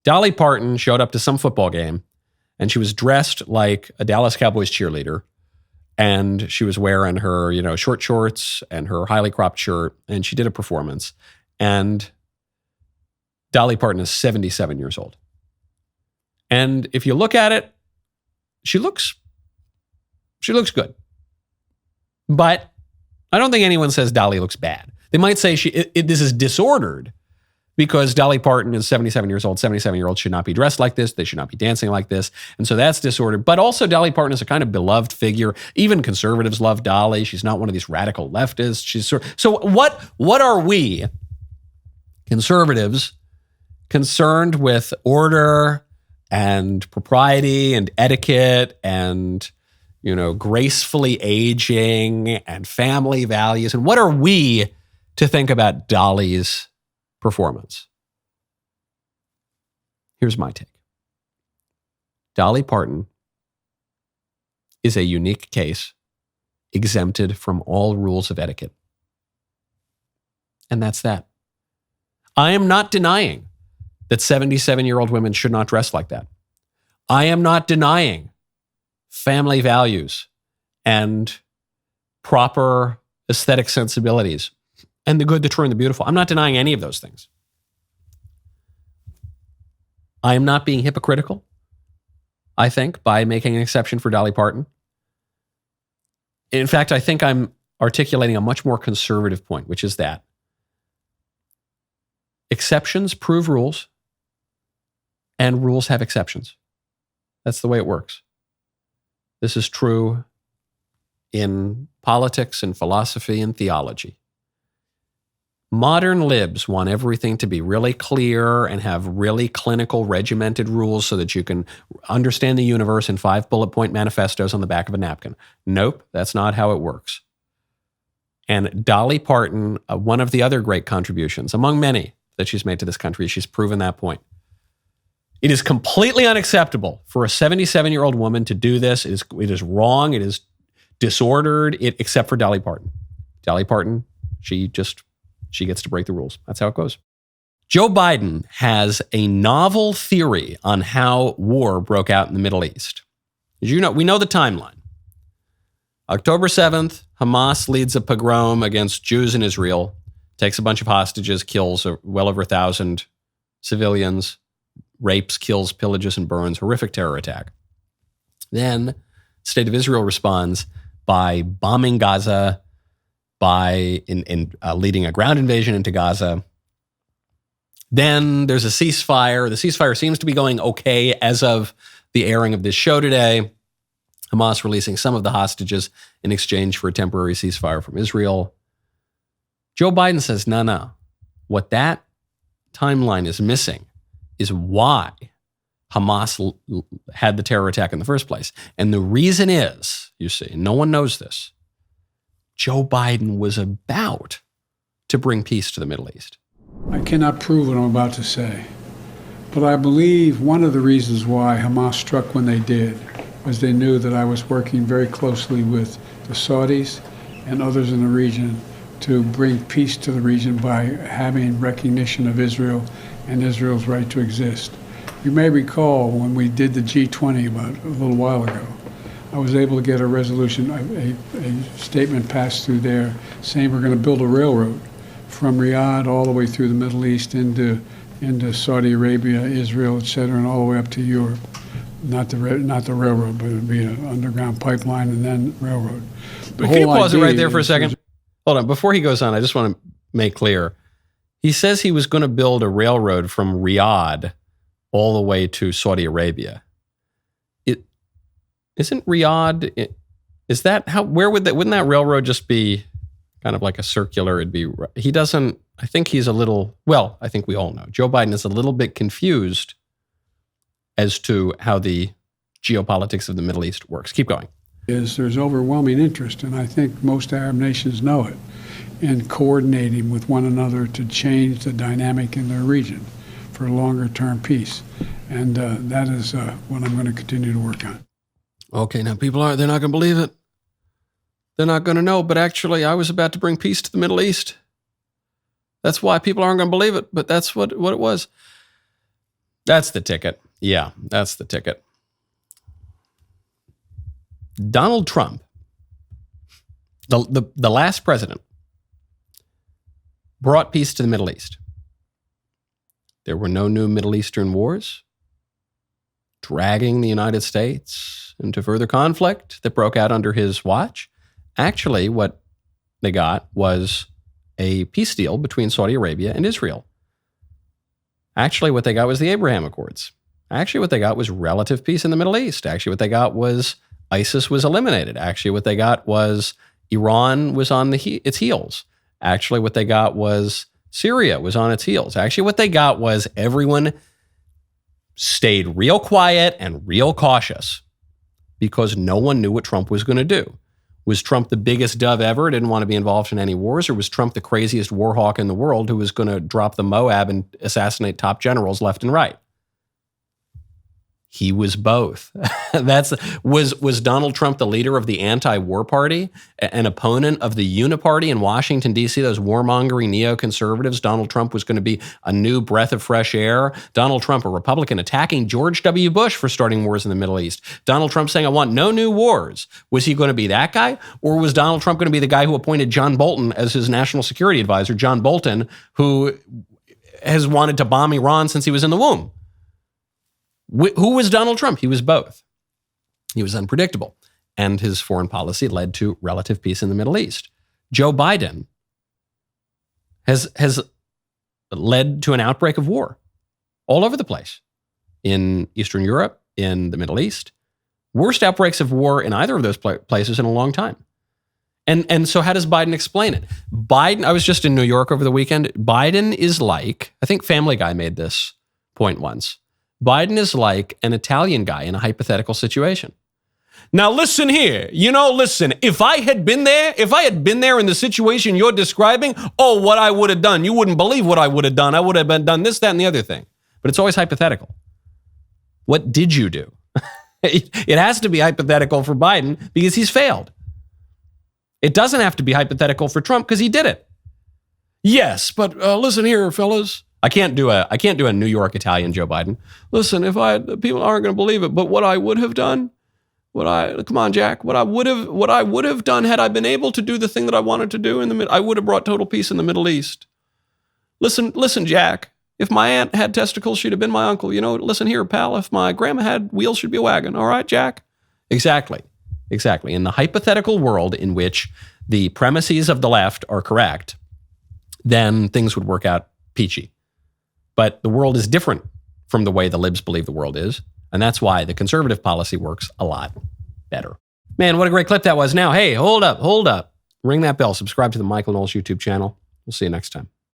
Dolly Parton showed up to some football game, and she was dressed like a Dallas Cowboys cheerleader. And she was wearing her, short shorts and her highly cropped shirt, and she did a performance. And Dolly Parton is 77 years old. And if you look at it, she looks good. But I don't think anyone says Dolly looks bad. They might say this is disordered because Dolly Parton is 77 years old. 77-year-olds should not be dressed like this. They should not be dancing like this. And so that's disordered. But also Dolly Parton is a kind of beloved figure. Even conservatives love Dolly. She's not one of these radical leftists. So what are we, conservatives, concerned with order and propriety and etiquette and, gracefully aging and family values? And what are we to think about Dolly's performance? Here's my take. Dolly Parton is a unique case, exempted from all rules of etiquette. And that's that. I am not denying that 77-year-old women should not dress like that. I am not denying family values and proper aesthetic sensibilities and the good, the true, and the beautiful. I'm not denying any of those things. I am not being hypocritical, I think, by making an exception for Dolly Parton. In fact, I think I'm articulating a much more conservative point, which is that exceptions prove rules, and rules have exceptions. That's the way it works. This is true in politics and philosophy and theology. Modern libs want everything to be really clear and have really clinical, regimented rules so that you can understand the universe in 5 bullet point manifestos on the back of a napkin. Nope, that's not how it works. And Dolly Parton, one of the other great contributions, among many that she's made to this country, she's proven that point. It is completely unacceptable for a 77-year-old woman to do this. It is wrong. It is disordered, except for Dolly Parton. Dolly Parton, she gets to break the rules. That's how it goes. Joe Biden has a novel theory on how war broke out in the Middle East. As you know, we know the timeline. October 7th, Hamas leads a pogrom against Jews in Israel, takes a bunch of hostages, kills well over 1,000 civilians, rapes, kills, pillages, and burns. Horrific terror attack. Then the State of Israel responds by bombing Gaza, by leading a ground invasion into Gaza. Then there's a ceasefire. The ceasefire seems to be going okay as of the airing of this show today. Hamas releasing some of the hostages in exchange for a temporary ceasefire from Israel. Joe Biden says, no. What that timeline is missing is why Hamas had the terror attack in the first place. And the reason is, you see, no one knows this, Joe Biden was about to bring peace to the Middle East. I cannot prove what I'm about to say, but I believe one of the reasons why Hamas struck when they did was they knew that I was working very closely with the Saudis and others in the region to bring peace to the region by having recognition of Israel and Israel's right to exist. You may recall when we did the G20 about a little while ago, I was able to get a resolution, a statement passed through there saying we're going to build a railroad from Riyadh all the way through the Middle East into Saudi Arabia, Israel, et cetera, and all the way up to Europe. Not the railroad, but it would be an underground pipeline and then railroad. But can you pause it right there for a second? Hold on. Before he goes on, I just want to make clear. He says he was going to build a railroad from Riyadh all the way to Saudi Arabia. Isn't Riyadh, is that how, where would that, wouldn't that railroad just be kind of like a circular? It'd be, he doesn't, I think he's a little, well, I think we all know, Joe Biden is a little bit confused as to how the geopolitics of the Middle East works. Keep going. There's overwhelming interest, and I think most Arab nations know it, in coordinating with one another to change the dynamic in their region for longer-term peace. And that is what I'm going to continue to work on. Okay, now they're not going to believe it. They're not going to know, but actually I was about to bring peace to the Middle East. That's why people aren't going to believe it, but that's what it was. That's the ticket. Yeah, that's the ticket. Donald Trump, the last president, brought peace to the Middle East. There were no new Middle Eastern wars, dragging the United States into further conflict that broke out under his watch. Actually, what they got was a peace deal between Saudi Arabia and Israel. Actually, what they got was the Abraham Accords. Actually, what they got was relative peace in the Middle East. Actually, what they got was ISIS was eliminated. Actually, what they got was Iran was on its heels. Actually, what they got was Syria was on its heels. Actually, what they got was everyone stayed real quiet and real cautious because no one knew what Trump was going to do. Was Trump the biggest dove ever, didn't want to be involved in any wars, or was Trump the craziest war hawk in the world who was going to drop the Moab and assassinate top generals left and right? He was both. Was Donald Trump the leader of the anti-war party, an opponent of the Uniparty in Washington, D.C., those warmongering neoconservatives? Donald Trump was going to be a new breath of fresh air. Donald Trump, a Republican, attacking George W. Bush for starting wars in the Middle East. Donald Trump saying, I want no new wars. Was he going to be that guy? Or was Donald Trump going to be the guy who appointed John Bolton as his national security advisor? John Bolton, who has wanted to bomb Iran since he was in the womb. Who was Donald Trump? He was both. He was unpredictable. And his foreign policy led to relative peace in the Middle East. Joe Biden has led to an outbreak of war all over the place. In Eastern Europe, in the Middle East. Worst outbreaks of war in either of those places in a long time. And so how does Biden explain it? I was just in New York over the weekend. Biden is like, I think Family Guy made this point once. Biden is like an Italian guy in a hypothetical situation. Now, listen here. Listen, if I had been there in the situation you're describing, what I would have done. You wouldn't believe what I would have done. I would have done this, that, and the other thing. But it's always hypothetical. What did you do? It has to be hypothetical for Biden because he's failed. It doesn't have to be hypothetical for Trump because he did it. Yes, but listen here, fellas. I can't do a New York Italian Joe Biden. Listen, people aren't going to believe it, but what I would have done, come on, Jack, what I would have done had I been able to do the thing that I wanted to do I would have brought total peace in the Middle East. Listen, Jack, if my aunt had testicles, she'd have been my uncle. Listen here, pal, if my grandma had wheels, she'd be a wagon. All right, Jack? Exactly. In the hypothetical world in which the premises of the left are correct, then things would work out peachy. But the world is different from the way the libs believe the world is. And that's why the conservative policy works a lot better. Man, what a great clip that was. Now, hey, hold up. Ring that bell. Subscribe to the Michael Knowles YouTube channel. We'll see you next time.